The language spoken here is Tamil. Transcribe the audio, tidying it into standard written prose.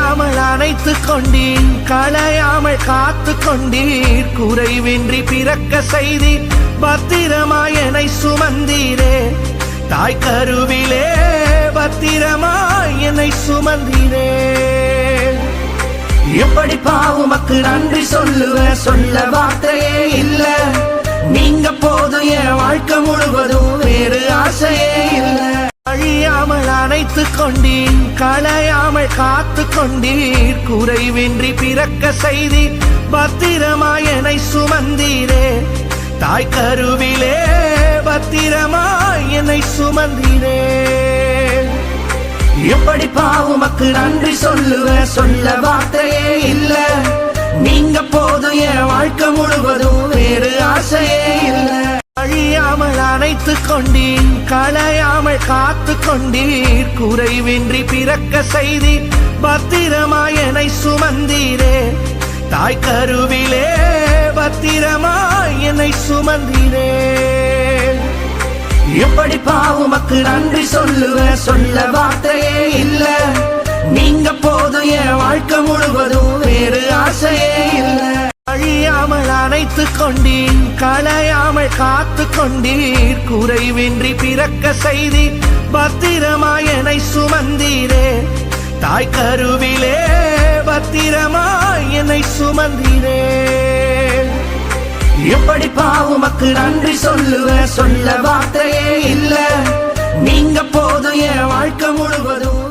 அழியாமல் அணைத்துக் கொண்டீர், களையாமல் காத்து கொண்டீர், குறைவின்றி பிறக்க செய்தீர், பத்திரமாய் என்னை சுமந்தீரே. தாய் கருவிலே பத்திரமாய் என்னை சுமந்தீரே. எப்படி பாவுமக்கு நன்றி சொல்லுவேன், சொல்ல வார்த்தையே இல்ல. நீங்க போதும் என் வாழ்க்கை முழுவதும், வேறு ஆசையே இல்ல. அழியாமல் அணைத்துக் கொண்டீர், களையாமல் காத்து கொண்டீர், குறைவின்றி பிறக்க செய்தீர், பத்திரமாய் என்னை சுமந்தீரே. தாய் கருவிலே பத்திரமாய் என்னை சுமந்தீரே. எப்படி பாவுமக்கு நன்றி சொல்லுவேன், சொல்ல வார்த்தையே இல்ல. நீங்க போதும் என் வாழ்க்கை முழுவதும், வேறு ஆசையே இல்ல. அழியாமல் அணைத்துக் கொண்டீர், களையாமல் காத்து கொண்டீர், குறைவின்றி பிறக்க செய்தீர், பத்திரமாய் என்னை சுமந்தீரே. தாய் கருவிலே பத்திரமாய் என்னை சுமந்தீரே. எப்படி பாவுமக்கு நன்றி சொல்லுவேன், சொல்ல வார்த்தையே இல்ல. நீங்க போதும் என் வாழ்க்கை முழுவதும், வேறு ஆசையே இல்ல. அழியாமல் அணைத்துக் கொண்டீர், களையாமல் காத்து கொண்டீர், குறைவின்றி பிறக்க செய்தீர், பத்திரமாய் என்னை சுமந்தீரே. தாய் கருவிலே பத்திரமாய் என்னை சுமந்தீரே. எப்படி பாவுமக்கு நன்றி சொல்லுவேன், சொல்ல வார்த்தையே இல்ல. நீங்க போதும் என் வாழ்க்கை முழுவதும்.